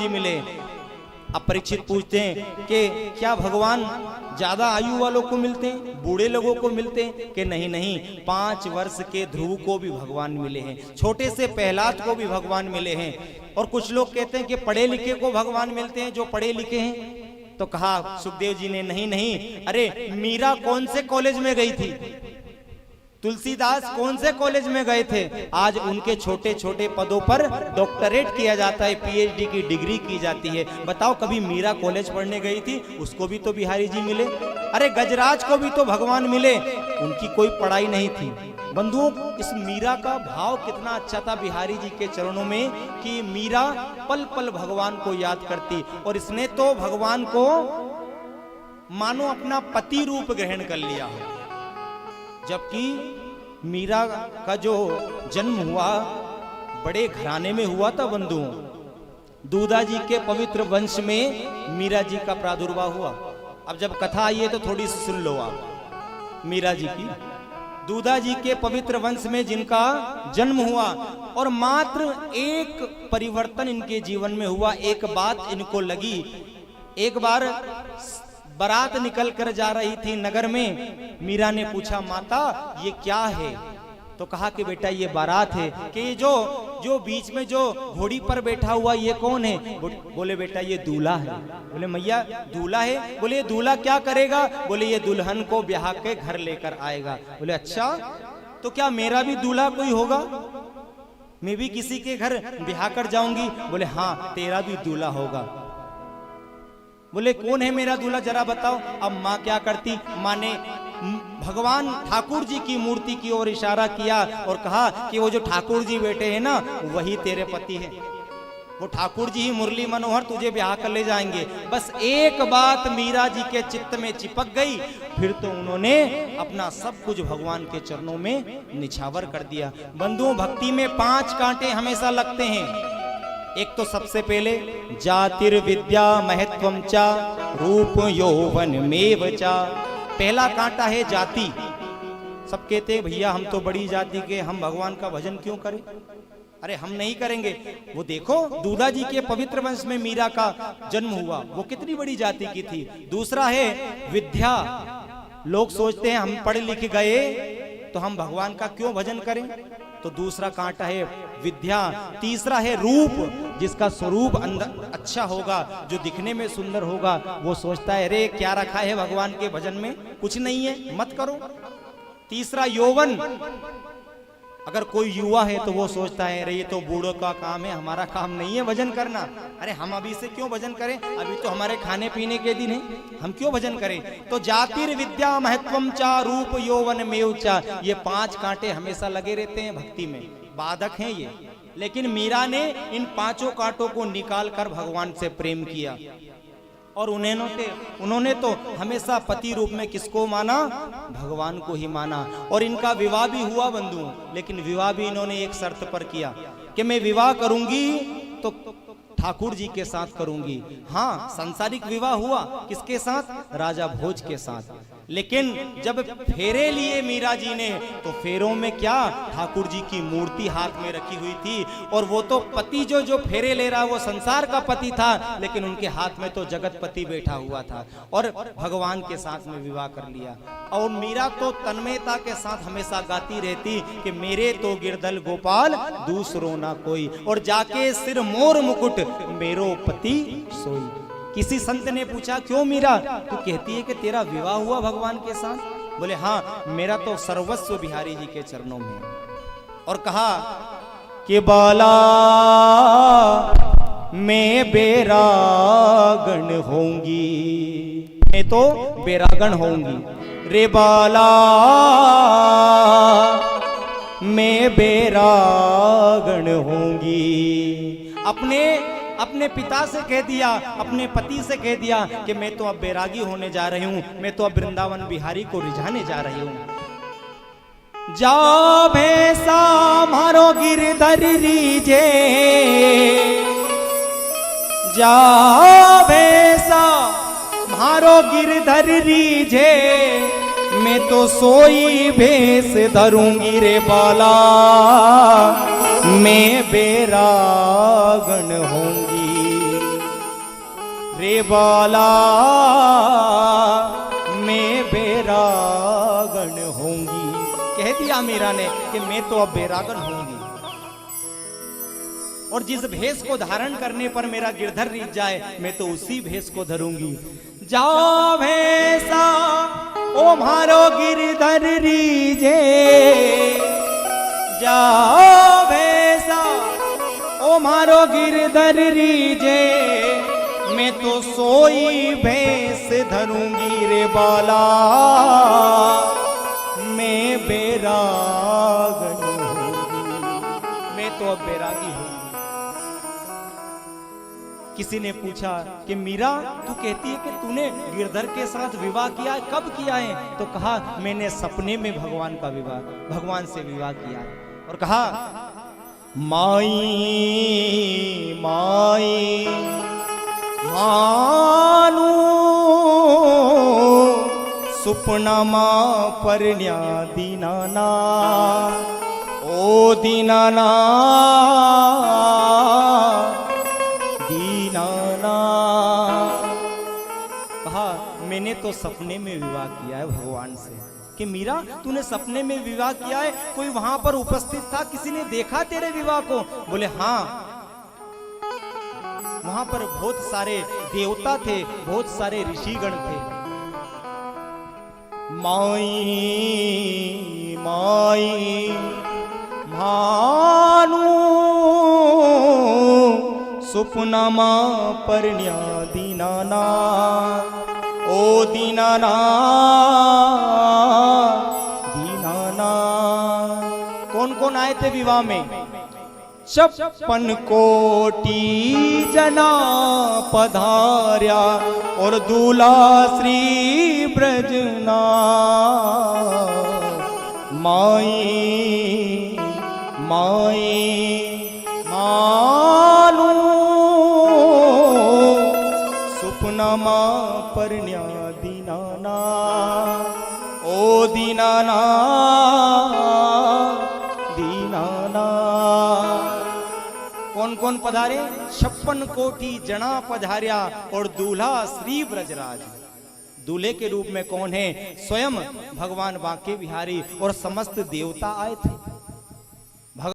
जी मिले। अब परीक्षित पूछते हैं कि क्या भगवान ज्यादा आयु वालों को मिलते हैं, बूढ़े लोगों को मिलते हैं? कि नहीं नहीं, 5 वर्ष के ध्रुव को भी भगवान मिले हैं, छोटे से प्रहलाद को भी भगवान मिले हैं। और कुछ लोग कहते हैं कि पढ़े लिखे को भगवान मिलते हैं, जो पढ़े लिखे हैं। तो कहा सुखदेव जी ने नहीं नहीं, अरे मीरा कौन से कॉलेज में गई थी, तुलसीदास कौन से कॉलेज में गए थे? आज उनके छोटे छोटे पदों पर डॉक्टरेट किया जाता है, पीएचडी की डिग्री की जाती है। बताओ कभी मीरा कॉलेज पढ़ने गई थी? उसको भी तो बिहारी जी मिले। अरे गजराज को भी तो भगवान मिले, उनकी कोई पढ़ाई नहीं थी। बंधुओं, इस मीरा का भाव कितना अच्छा था बिहारी जी के चरणों में कि मीरा पल पल भगवान को याद करती। और इसने तो भगवान को मानो अपना पति रूप ग्रहण कर लिया है। जबकि मीरा का जो जन्म हुआ बड़े घराने में हुआ था बंधुओं। दूधा जी के पवित्र वंश में मीरा जी का प्रादुर्भाव हुआ। अब जब कथा आई है तो थोड़ी सुन लो आप मीरा जी की। दूधा जी के पवित्र वंश में जिनका जन्म हुआ, और मात्र एक परिवर्तन इनके जीवन में हुआ। एक बात इनको लगी। एक बार बारात निकल कर जा रही थी नगर में। मीरा ने पूछा माता ये क्या है? तो कहा कि बेटा ये बारात है। कि ये जो बीच में जो घोड़ी पर बैठा हुआ ये कौन है? बोले बेटा ये दूल्हा है। बोले मैया दूल्हा है? बोले ये दूल्हा क्या करेगा? बोले ये दुल्हन को ब्याह के घर लेकर आएगा। बोले अच्छा, तो क्या मेरा भी दूल्हा कोई होगा? मैं भी किसी के घर ब्याह कर जाऊंगी? बोले हाँ तेरा भी दूल्हा होगा। बोले कौन है मेरा दूल्हा जरा बताओ। अब माँ क्या करती? माँ ने भगवान ठाकुर जी की मूर्ति की ओर इशारा किया और कहा कि वो जो ठाकुर जी बैठे हैं ना वही तेरे पति हैं। वो ठाकुर जी ही मुरली मनोहर तुझे ब्याह कर ले जाएंगे। बस एक बात मीरा जी के चित्त में चिपक गई, फिर तो उन्होंने अपना सब कुछ भगवान के चरणों में निछावर कर दिया। बंधुओं, भक्ति में 5 कांटे हमेशा लगते हैं। एक तो सबसे पहले जातिर्विद्या महत्वम चा रूप यौवन मेव चा। पहला कांटा है जाति। सब कहते हैं भैया हम तो बड़ी जाति के, हम भगवान का भजन क्यों करें? अरे हम नहीं करेंगे। वो देखो दूधा जी के पवित्र वंश में मीरा का जन्म हुआ, वो कितनी बड़ी जाति की थी। दूसरा है विद्या। लोग सोचते हैं हम पढ़े लिखे गए तो हम भगवान का क्यों भजन करें? तो दूसरा कांटा है विद्या। तीसरा है रूप, जिसका स्वरूप अंदर अच्छा होगा, जो दिखने में सुंदर होगा, वो सोचता है अरे क्या रखा है भगवान के भजन में? कुछ नहीं है, मत करो। तीसरा यौवन। अगर कोई युवा है तो वो सोचता है अरे ये तो बूढ़ों का काम है, हमारा काम नहीं है भजन करना। अरे हम अभी से क्यों भजन करें? अभी तो हमारे खाने पीने के दिन है, हम क्यों भजन करें? तो जातिर्विद्या महत्वम चा रूप यौवन मेव चा, ये 5 कांटे हमेशा लगे रहते हैं भक्ति में, बाधक हैं ये। लेकिन मीरा ने इन 5 कांटों को निकाल कर भगवान से प्रेम किया। और उन्होंने तो हमेशा पति रूप में किसको माना? भगवान को ही माना। और इनका विवाह भी हुआ बंधुओं, लेकिन विवाह भी इन्होंने एक शर्त पर किया कि मैं विवाह करूंगी तो ठाकुर जी के साथ करूंगी। हाँ, सांसारिक विवाह हुआ, किसके साथ? राजा भोज के साथ। लेकिन जब फेरे लिए मीरा जी ने तो फेरों में क्या? ठाकुर जी की मूर्ति हाथ में रखी हुई थी। और वो तो पति जो फेरे ले रहा वो संसार का पति था, लेकिन उनके हाथ में तो जगत पति बैठा हुआ था और भगवान के साथ में विवाह कर लिया। और मीरा तो तन्मयता के साथ हमेशा गाती रहती कि मेरे तो गिरधल गोपाल दूसरो ना कोई, और जाके सिर मोर मुकुट मेरो पति सोई। किसी संत ने पूछा क्यों मीरा तू कहती है कि तेरा विवाह हुआ भगवान के साथ? बोले हाँ, मेरा तो सर्वस्व बिहारी जी के चरणों में। और कहा कि बाला मैं बेरागण होंगी, मैं तो बेरागण होंगी। रे बाला मैं बेरागण होंगी। अपने पिता से कह दिया, अपने पति से कह दिया कि मैं तो अब बैरागी होने जा रही हूं, मैं तो अब वृंदावन बिहारी को रिझाने जा रही हूं। जा भैंसा मारो गिरधर रीजे, जा भैंसा मारो गिरधर रीजे, मैं तो सोई भैंस धरूंगी रे बाला, मैं बेरागण होंगी। रे बाला मैं बैरागन होंगी। कह दिया मीरा ने कि मैं तो अब बैरागन होंगी, और जिस भेष को धारण करने पर मेरा गिरधर रीझ जाए मैं तो उसी भेष को धरूंगी। जाओ भैंसा ओ मारो गिरधर रीझे, जाओ भैंसा ओ मारो गिरधर रीझे, मैं तो सोई भैंस धरूंगी। रे बाला मैं बैरागन होंगी, मैं तो अब बैरागी हूं। किसी ने पूछा कि मीरा तू कहती है कि तूने गिरधर के साथ विवाह किया है, कब किया है? तो कहा मैंने सपने में भगवान से विवाह किया है। और कहा माई माई मानू सुपना मां परण्या दीनाना, ओ दीनाना दीनाना। कहा मैंने तो सपने में विवाह किया है भगवान से। कि मीरा तूने सपने में विवाह किया है, कोई वहां पर उपस्थित था, किसी ने देखा तेरे विवाह को? बोले हाँ, वहां पर बहुत सारे देवता थे, बहुत सारे ऋषिगण थे। माई माई भानु सुपना मां परण्या दीनाना, ओ दीनाना दीनाना। कौन कौन आए थे विवाह में? 56 कोटि जना पधार्या, और दूल्हा श्री ब्रजना। माई माई मानू सुपना मां परण्या दीनाना, ओ दीनाना दीनाना। कौन कौन पधारे? 56 कोटि जना पधार्या, और दूल्हा श्री ब्रजराज। दूल्हे के रूप में कौन है? स्वयं भगवान बांके बिहारी और समस्त देवता आए थे।